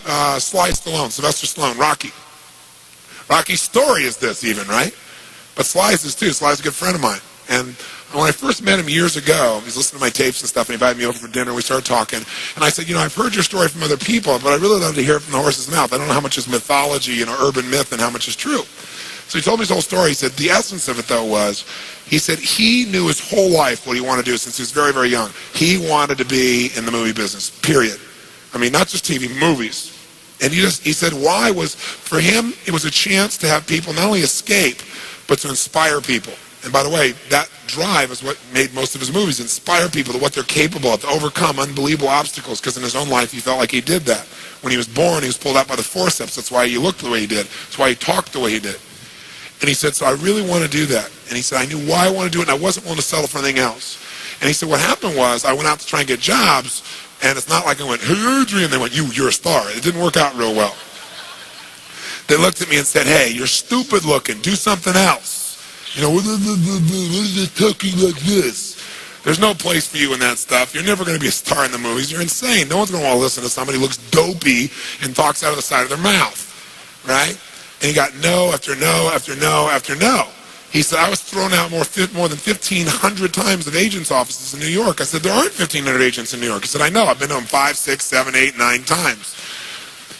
Sly Stallone, Sylvester Stallone, Rocky. Rocky's story is this even, right? But Sly's is too. Sly's a good friend of mine. And when I first met him years ago, he was listening to my tapes and stuff, and he invited me over for dinner. We started talking. And I said, I've heard your story from other people, but I really love to hear it from the horse's mouth. I don't know how much is mythology, urban myth, and how much is true. So he told me his whole story. He said the essence of it, though, was, he said he knew his whole life what he wanted to do since he was very, very young. He wanted to be in the movie business, period. I mean, not just TV, movies. And he said why was, for him, it was a chance to have people not only escape, but to inspire people. And by the way, that drive is what made most of his movies, inspire people to what they're capable of, to overcome unbelievable obstacles, because in his own life he felt like he did that. When he was born, he was pulled out by the forceps. That's why he looked the way he did. That's why he talked the way he did. And he said, so I really want to do that. And he said, I knew why I wanted to do it, and I wasn't willing to settle for anything else. And he said, what happened was, I went out to try and get jobs, and it's not like I went, hey, Adrian, they went, you're a star. It didn't work out real well. They looked at me and said, hey, you're stupid looking. Do something else. What is it talking like this? There's no place for you in that stuff. You're never going to be a star in the movies. You're insane. No one's going to want to listen to somebody who looks dopey and talks out of the side of their mouth, right? And he got no after no after no after no. He said, I was thrown out more than 1,500 times of agents' offices in New York. I said, there aren't 1,500 agents in New York. He said, I know. I've been to them 5, 6, 7, 8, 9 times.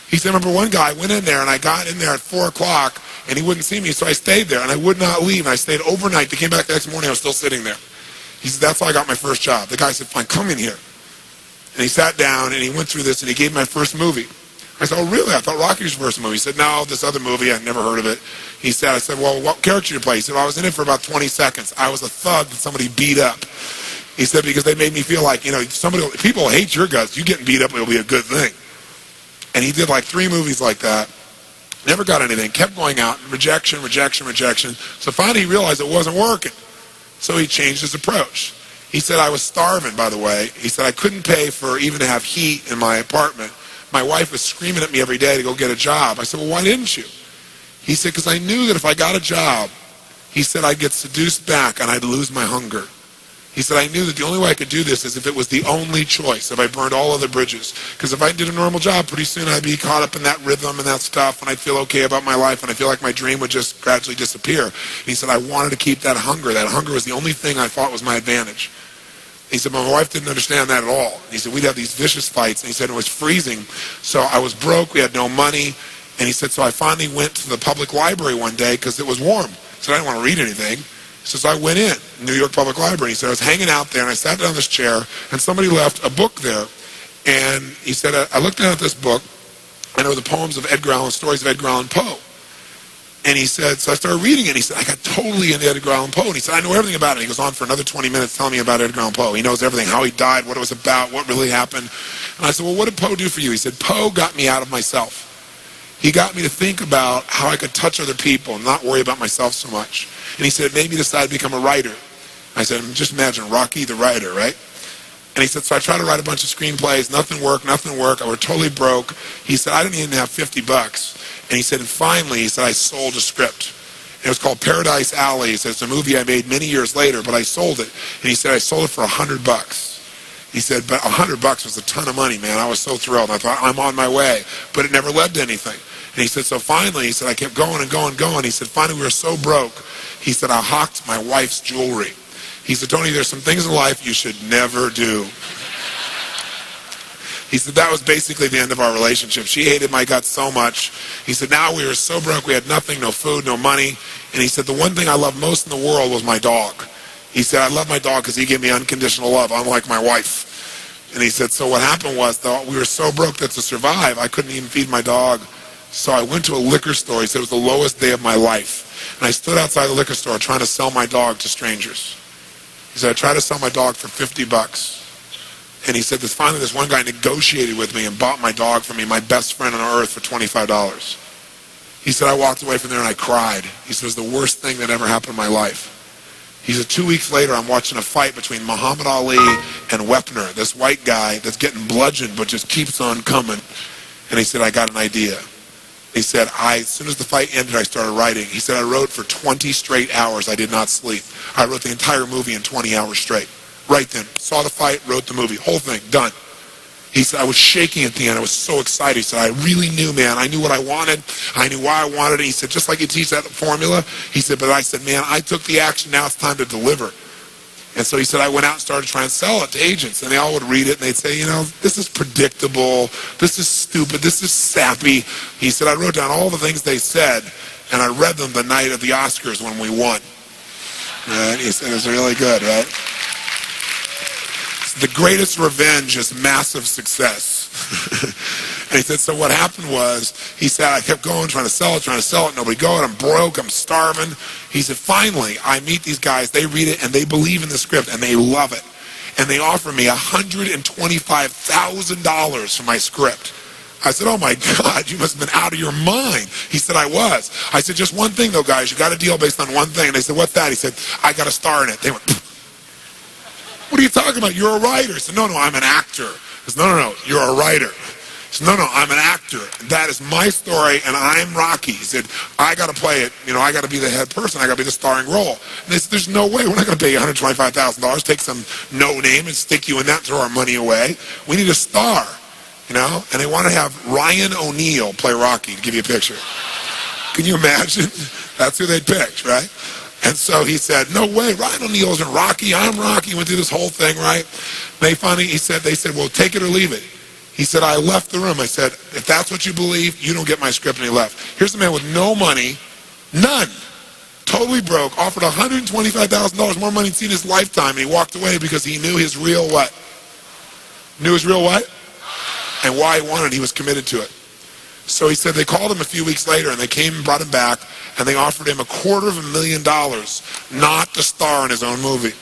He said, remember one guy, I went in there, and I got in there at 4 o'clock, and he wouldn't see me, so I stayed there, and I would not leave, and I stayed overnight. They came back the next morning, I was still sitting there. He said, that's how I got my first job. The guy said, fine, come in here. And he sat down, and he went through this, and he gave me my first movie. I said, oh, really? I thought Rocky was your first movie. He said, no, this other movie, I'd never heard of it. I said, well, what character did you play? He said, well, I was in it for about 20 seconds. I was a thug that somebody beat up. He said, because they made me feel like, people hate your guts. You getting beat up will be a good thing. And he did like 3 movies like that. Never got anything. Kept going out. Rejection, rejection, rejection. So finally he realized it wasn't working. So he changed his approach. He said, I was starving, by the way. He said, I couldn't pay for even to have heat in my apartment. My wife was screaming at me every day to go get a job. I said, well, why didn't you? He said, because I knew that if I got a job, he said, I'd get seduced back and I'd lose my hunger. He said, I knew that the only way I could do this is if it was the only choice, if I burned all other bridges. Because if I did a normal job, pretty soon I'd be caught up in that rhythm and that stuff, and I'd feel okay about my life, and I feel like my dream would just gradually disappear. And he said, I wanted to keep that hunger. That hunger was the only thing I thought was my advantage. He said, my wife didn't understand that at all. And he said, we'd have these vicious fights, and he said, it was freezing. So I was broke, we had no money, and he said, so I finally went to the public library one day because it was warm. He said, I didn't want to read anything. He says, I went in, New York Public Library. He said, I was hanging out there, and I sat down in this chair, and somebody left a book there. And he said, I looked down at this book, and it was the poems of Edgar Allan, stories of Edgar Allan Poe. And he said, so I started reading it, and he said, I got totally into Edgar Allan Poe. And he said, I know everything about it. He goes on for another 20 minutes telling me about Edgar Allan Poe. He knows everything, how he died, what it was about, what really happened. And I said, well, what did Poe do for you? He said, Poe got me out of myself. He got me to think about how I could touch other people and not worry about myself so much. And he said, it made me decide to become a writer. I said, just imagine Rocky the writer, right? And he said, so I tried to write a bunch of screenplays. Nothing worked. I was totally broke. He said, I didn't even have $50. And he said, and finally, he said, I sold a script. It was called Paradise Alley. He said, it's a movie I made many years later, but I sold it. And he said, I sold it for $100. He said, but $100 was a ton of money, man. I was so thrilled. I thought, I'm on my way. But it never led to anything. And he said, so finally, he said, I kept going and going and going. He said, finally, we were so broke. He said, I hawked my wife's jewelry. He said, Tony, there's some things in life you should never do. He said, that was basically the end of our relationship. She hated my guts so much. He said, now we were so broke, we had nothing, no food, no money. And he said, the one thing I loved most in the world was my dog. He said, I love my dog because he gave me unconditional love, unlike my wife. And he said, so what happened was, though, we were so broke that to survive, I couldn't even feed my dog. So I went to a liquor store. He said, it was the lowest day of my life. And I stood outside the liquor store trying to sell my dog to strangers. He said, I tried to sell my dog for $50. And he said, finally this one guy negotiated with me and bought my dog for me, my best friend on earth, for $25. He said, I walked away from there and I cried. He said, it was the worst thing that ever happened in my life. He said, 2 weeks later, I'm watching a fight between Muhammad Ali and Wepner, this white guy that's getting bludgeoned but just keeps on coming. And he said, I got an idea. He said, as soon as the fight ended, I started writing. He said, I wrote for 20 straight hours. I did not sleep. I wrote the entire movie in 20 hours straight. Right then. Saw the fight, wrote the movie. Whole thing, done. He said, I was shaking at the end. I was so excited. He said, I really knew, man. I knew what I wanted. I knew why I wanted it. He said, just like you teach that formula. He said, but I said, man, I took the action. Now it's time to deliver. And so he said, I went out and started trying to sell it to agents. And they all would read it, and they'd say, this is predictable. This is stupid. This is sappy. He said, I wrote down all the things they said, and I read them the night of the Oscars when we won. Right? He said, it was really good, right? The greatest revenge is massive success. And he said, so what happened was, he said, I kept going, trying to sell it, nobody going, I'm broke, I'm starving. He said, finally, I meet these guys, they read it, and they believe in the script, and they love it. And they offer me $125,000 for my script. I said, oh my God, you must have been out of your mind. He said, I was. I said, just one thing though, guys, you got a deal based on one thing. And they said, what's that? He said, I got a star in it. They went, what are you talking about? You're a writer. I said, no, I'm an actor. I said, no, you're a writer. He said, no, I'm an actor. That is my story, and I'm Rocky. He said, I got to play it. I got to be the head person. I got to be the starring role. And they said, there's no way. We're not going to pay you $125,000, take some no name and stick you in that and throw our money away. We need a star, And they want to have Ryan O'Neal play Rocky, to give you a picture. Can you imagine? That's who they picked, right? And so he said, no way, Ryan O'Neal isn't Rocky, I'm Rocky. Went through this whole thing, right? They said, well, take it or leave it. He said, I left the room. I said, if that's what you believe, you don't get my script. And he left. Here's a man with no money, none, totally broke, offered $125,000 more money he'd seen in his lifetime. And he walked away because he knew his real what? Knew his real what? And why he wanted it. He was committed to it. So he said they called him a few weeks later, and they came and brought him back, and they offered him $250,000 not to star in his own movie.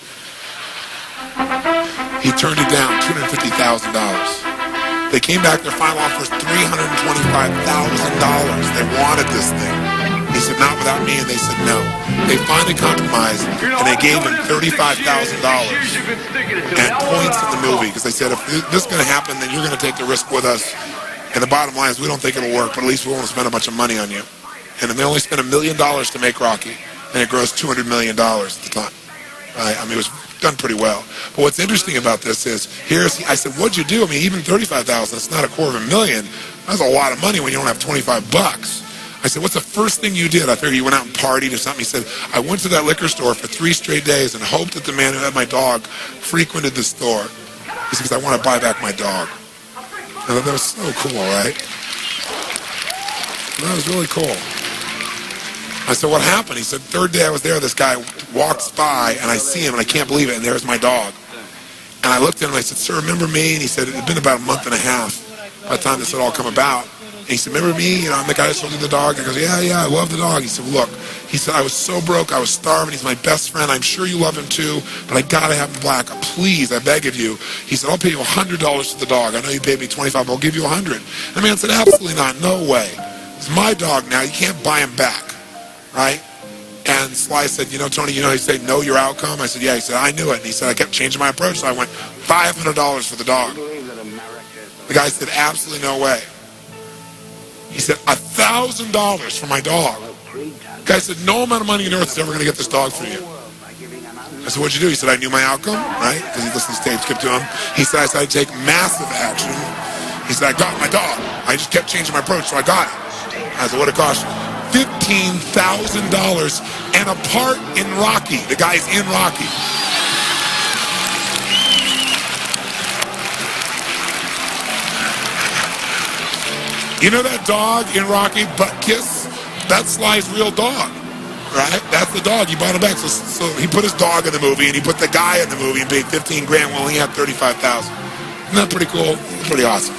He turned it down, $250,000. They came back, their final offer was $325,000. They wanted this thing. He said, not without me, and they said no. They finally compromised, and they gave him $35,000 and points in the movie, because they said, if this is going to happen, then you're going to take the risk with us. And the bottom line is we don't think it'll work, but at least we won't spend a bunch of money on you. And then they only spent $1 million to make Rocky, and it grossed $200 million at the time. Right? It was done pretty well. But what's interesting about this is, I said, what'd you do? Even $35,000, it's not $250,000. That's a lot of money when you don't have $25. I said, what's the first thing you did? I figured you went out and partied or something. He said, I went to that liquor store for 3 straight days and hoped that the man who had my dog frequented the store. He said, because I want to buy back my dog. And that was so cool, right? That was really cool. I said, what happened? He said, third day I was there, this guy walks by, and I see him, and I can't believe it, and there's my dog. And I looked at him, and I said, sir, remember me? And he said, it had been about a month and a half by the time this had all come about. And he said, remember me? I'm the guy that sold you the dog. I goes, yeah, I love the dog. He said, look, I was so broke, I was starving. He's my best friend. I'm sure you love him too, but I got to have him black. Please, I beg of you. He said, I'll pay you $100 for the dog. I know you paid me $25, but I'll give you $100. And the man said, absolutely not. No way. It's my dog now. You can't buy him back, right? And Sly said, Tony, he said, know your outcome? I said, yeah. He said, I knew it. And he said, I kept changing my approach. So I went $500 for the dog. The guy said, absolutely no way. He said, $1,000 for my dog. The guy said, no amount of money on earth is ever going to get this dog for you. I said, what'd you do? He said, I knew my outcome, right? Because he listened to tapes, kept to him. He said, I decided to take massive action. He said, I got my dog. I just kept changing my approach, so I got it. I said, what'd it cost you? $15,000 and a part in Rocky. The guy's in Rocky. You know that dog in Rocky, Butt Kiss? That's Sly's real dog, right? That's the dog. He bought him back. So he put his dog in the movie, and he put the guy in the movie and paid $15,000 when he had $35,000. Isn't that pretty cool? Pretty awesome.